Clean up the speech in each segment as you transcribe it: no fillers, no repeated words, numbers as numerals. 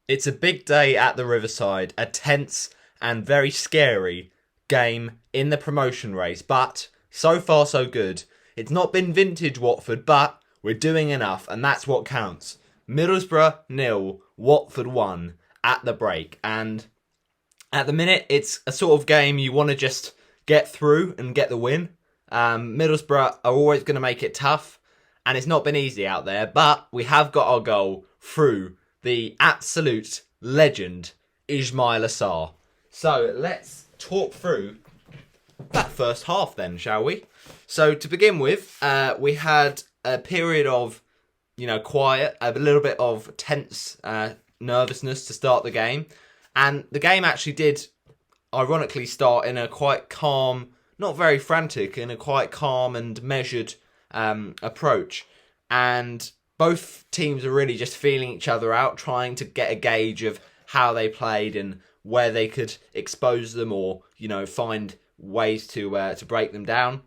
It's a big day at the Riverside, a tense and very scary game in the promotion race, but so far so good. It's not been vintage Watford, but we're doing enough, and that's what counts. Middlesbrough nil, Watford 1 at the break, and at the minute it's a sort of game you want to just get through and get the win. Middlesbrough are always going to make it tough, and it's not been easy out there, but we have got our goal through the absolute legend, Ismaila Sarr. So let's talk through that first half then, shall we? So to begin with, we had a period of, quiet, a little bit of tense nervousness to start the game. And the game actually did, ironically, start in a quite calm, not very frantic, in a quite calm and measured approach. And both teams are really just feeling each other out, trying to get a gauge of how they played and where they could expose them or, find ways to break them down.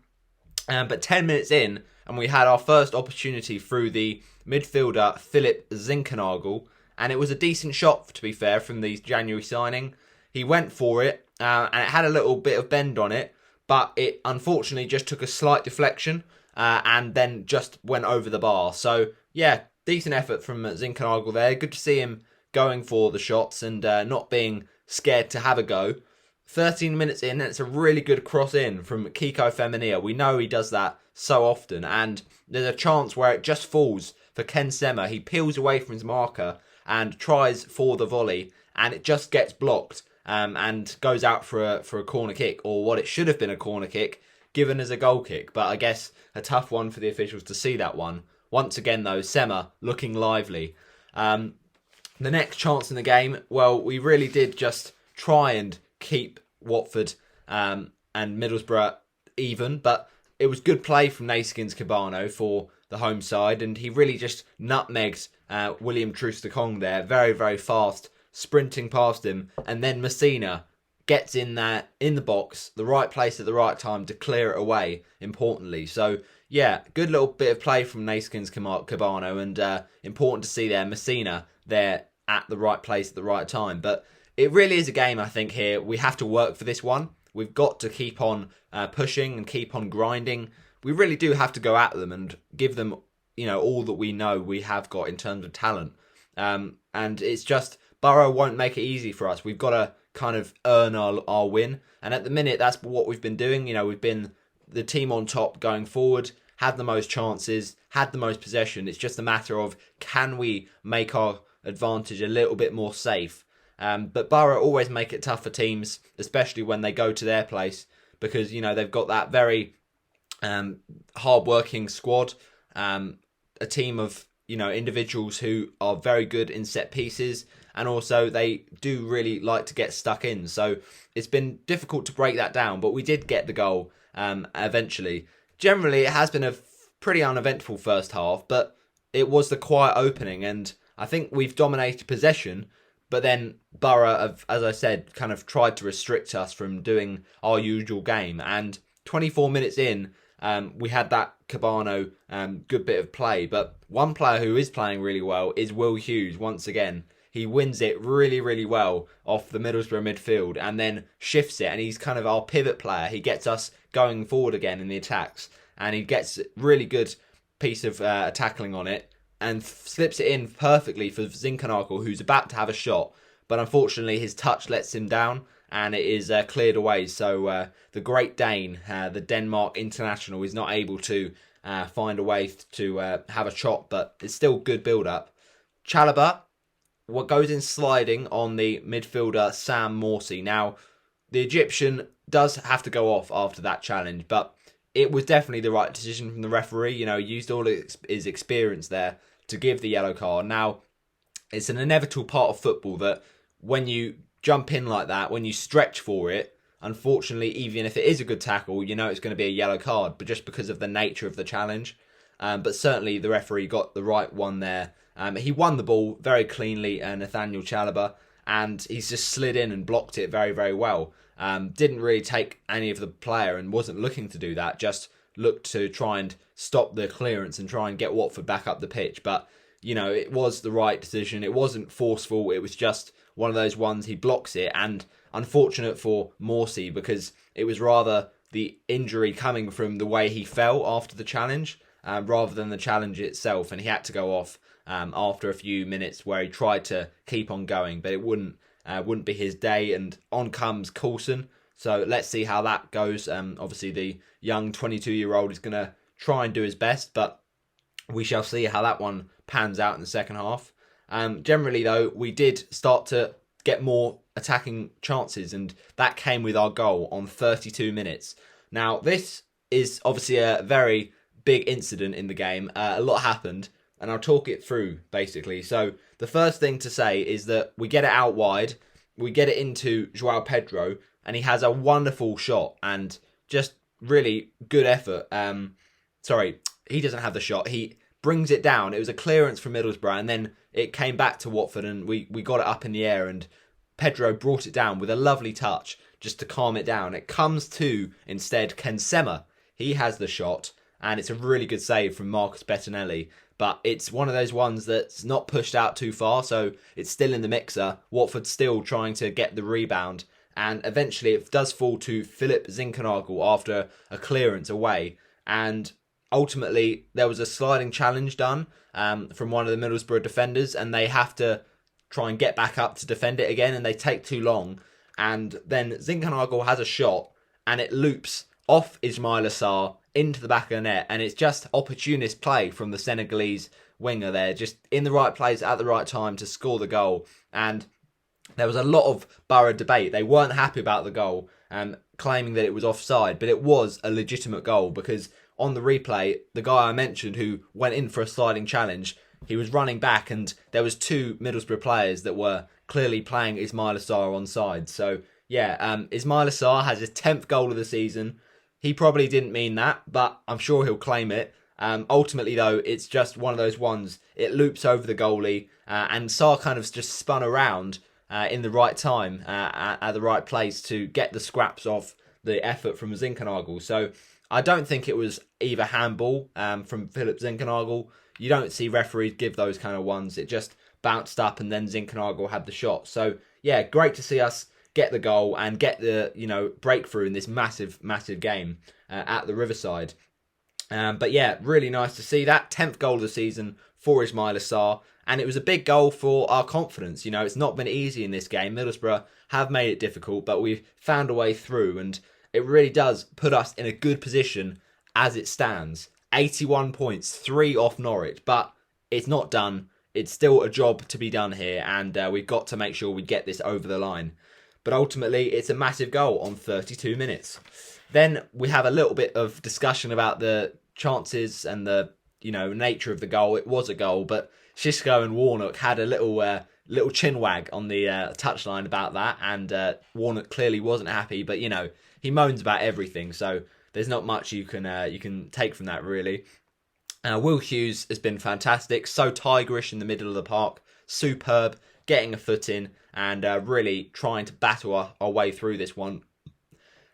But 10 minutes in, and we had our first opportunity through the midfielder Philip Zinkernagel, and it was a decent shot, to be fair, from the January signing. He went for it, and it had a little bit of bend on it, but it unfortunately just took a slight deflection, and then just went over the bar. So, yeah, decent effort from Zinkernagel there. Good to see him going for the shots and not being scared to have a go. 13 minutes in, and it's a really good cross in from Kiko Femenia. We know he does that so often, and there's a chance where it just falls for Ken Sema. He peels away from his marker and tries for the volley, and it just gets blocked and goes out for a corner kick, or what it should have been a corner kick, given as a goal kick. But I guess a tough one for the officials to see that one. Once again, though, Sema looking lively. The next chance in the game, well, we really did just try and keep Watford and Middlesbrough even, but it was good play from Naskins Cabano for the home side, and he really just nutmegged William Troost-Ekong there, very, very fast, sprinting past him, and then Messina gets in there, in the box, the right place at the right time to clear it away, importantly. So, yeah, good little bit of play from Naskins Cabano, and important to see there, Messina there at the right place at the right time. But it really is a game, I think, here. We have to work for this one. We've got to keep on pushing and keep on grinding. We really do have to go at them and give them, all that we know we have got in terms of talent. And it's just, Borough won't make it easy for us. We've got to kind of earn our win. And at the minute, that's what we've been doing. We've been the team on top going forward, had the most chances, had the most possession. It's just a matter of, can we make our advantage a little bit more safe? But Borough always make it tough for teams, especially when they go to their place, because, they've got that very hard-working squad, a team of, individuals who are very good in set pieces, and also they do really like to get stuck in. So it's been difficult to break that down, but we did get the goal eventually. Generally, it has been a pretty uneventful first half, but it was the quiet opening, and I think we've dominated possession. But then Borough have, as I said, kind of tried to restrict us from doing our usual game. And 24 minutes in, we had that Cabano good bit of play. But one player who is playing really well is Will Hughes once again. He wins it really, really well off the Middlesbrough midfield and then shifts it. And he's kind of our pivot player. He gets us going forward again in the attacks. And he gets really good piece of tackling on it, and slips it in perfectly for Zinkernagel, who's about to have a shot. But unfortunately, his touch lets him down, and it is cleared away. So the Great Dane, the Denmark international, is not able to find a way to have a shot, but it's still good build-up. Chalobah, what goes in sliding on the midfielder Sam Morsy. Now, the Egyptian does have to go off after that challenge, but it was definitely the right decision from the referee. He used all his experience there to give the yellow card. Now, it's an inevitable part of football that when you jump in like that, when you stretch for it, unfortunately, even if it is a good tackle, it's going to be a yellow card, but just because of the nature of the challenge. But certainly the referee got the right one there. He won the ball very cleanly, Nathaniel Chalobah, and he's just slid in and blocked it very, very well. Didn't really take any of the player and wasn't looking to do that, just looked to try and stop the clearance and try and get Watford back up the pitch. But it was the right decision. It wasn't forceful. It was just one of those ones, he blocks it. And unfortunate for Morsey, because it was rather the injury coming from the way he fell after the challenge, rather than the challenge itself. And he had to go off after a few minutes where he tried to keep on going, but it wouldn't be his day. And on comes Coulson. So let's see how that goes. Obviously, the young 22-year-old is going to try and do his best, but we shall see how that one pans out in the second half. Generally, though, we did start to get more attacking chances, and that came with our goal on 32 minutes. Now, this is obviously a very big incident in the game. A lot happened, and I'll talk it through, basically. So, the first thing to say is that we get it out wide, we get it into João Pedro, and he has a wonderful shot, and just really good effort. Sorry, he doesn't have the shot. He brings it down. It was a clearance from Middlesbrough, and then it came back to Watford, and we got it up in the air, and Pedro brought it down with a lovely touch just to calm it down. It comes to, instead, Kensema. He has the shot, and it's a really good save from Marcus Bettinelli, but it's one of those ones that's not pushed out too far, so it's still in the mixer. Watford still trying to get the rebound, and eventually it does fall to Philip Zinkernagel after a clearance away, and ultimately there was a sliding challenge done from one of the Middlesbrough defenders, and they have to try and get back up to defend it again, and they take too long, and then Zinkernagel has a shot, and it loops off Ismaila Sarr into the back of the net, and it's just opportunist play from the Senegalese winger there, just in the right place at the right time to score the goal. And there was a lot of Borough debate. They weren't happy about the goal, claiming that it was offside, but it was a legitimate goal, because on the replay, the guy I mentioned who went in for a sliding challenge, he was running back, and there was two Middlesbrough players that were clearly playing Ismaila Sarr onside. So yeah, Ismaila Sarr has his 10th goal of the season. He probably didn't mean that, but I'm sure he'll claim it. Ultimately, though, it's just one of those ones. It loops over the goalie, and Sarr kind of just spun around in the right time, at the right place to get the scraps off the effort from Zinkernagel. So I don't think it was either handball from Philip Zinkernagel. You don't see referees give those kind of ones. It just bounced up, and then Zinkernagel had the shot. So yeah, great to see us get the goal and get the breakthrough in this massive game at the Riverside. But yeah, really nice to see that 10th goal of the season for Ismaila Sarr, and it was a big goal for our confidence. It's not been easy in this game. Middlesbrough have made it difficult, but we've found a way through, and it really does put us in a good position as it stands. 81 points, 3 off Norwich, but it's not done. It's still a job to be done here, and we've got to make sure we get this over the line. But ultimately, it's a massive goal on 32 minutes. Then we have a little bit of discussion about the chances and the nature of the goal. It was a goal, but Xisco and Warnock had a little chin wag on the touchline about that, and Warnock clearly wasn't happy. But he moans about everything, so there's not much you can take from that, really. Will Hughes has been fantastic, so tigerish in the middle of the park, superb, getting a foot in, and really trying to battle our way through this one.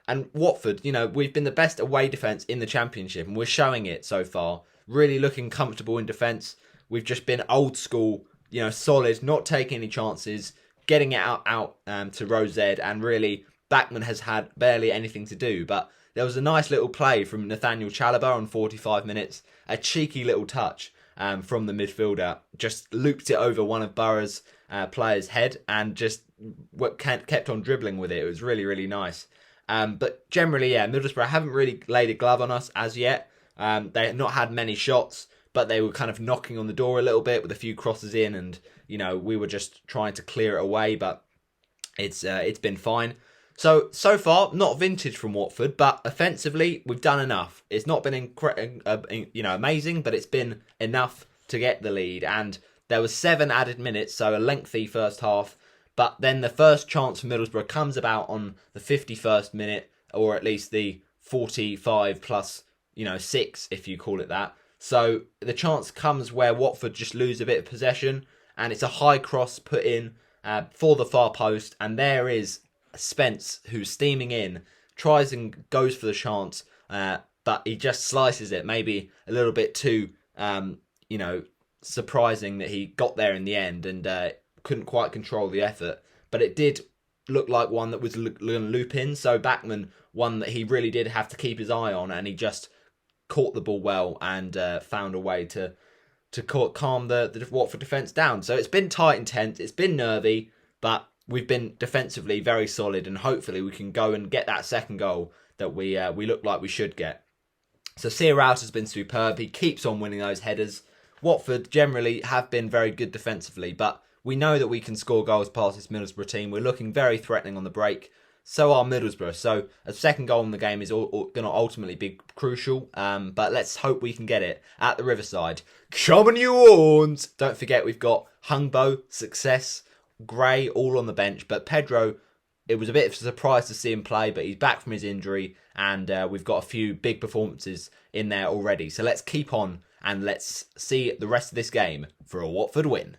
And Watford, we've been the best away defence in the Championship, and we're showing it so far. Really looking comfortable in defence. We've just been old school, solid, not taking any chances, getting it out to Rose Ed, and really Bachmann has had barely anything to do. But there was a nice little play from Nathaniel Chalobah on 45 minutes, a cheeky little touch from the midfielder, just looped it over one of Borough's players' head, and just kept on dribbling with it. It was really, really nice. But generally, yeah, Middlesbrough haven't really laid a glove on us as yet. They have not had many shots, but they were kind of knocking on the door a little bit with a few crosses in, and we were just trying to clear it away. But it's been fine. So far, not vintage from Watford, but offensively, we've done enough. It's not been amazing, but it's been enough to get the lead. And there was 7 added minutes, so a lengthy first half. But then the first chance for Middlesbrough comes about on the 51st minute, or at least the 45 plus 6, if you call it that. So the chance comes where Watford just lose a bit of possession, and it's a high cross put in for the far post, and there is Spence, who's steaming in, tries and goes for the chance, but he just slices it, maybe a little bit too, surprising that he got there in the end and couldn't quite control the effort. But it did look like one that was going to loop in. So Bachmann, one that he really did have to keep his eye on, and he just caught the ball well and found a way to calm the Watford defence down. So it's been tight and tense. It's been nervy, but we've been defensively very solid, and hopefully we can go and get that second goal that we look like we should get. So Sarr has been superb. He keeps on winning those headers. Watford generally have been very good defensively, but we know that we can score goals past this Middlesbrough team. We're looking very threatening on the break. So are Middlesbrough. So a second goal in the game is going to ultimately be crucial. But let's hope we can get it at the Riverside. Come on, you Horns! Don't forget we've got Hungbo, Success, Gray all on the bench. But Pedro, it was a bit of a surprise to see him play, but he's back from his injury. And we've got a few big performances in there already. So let's keep on and let's see the rest of this game for a Watford win.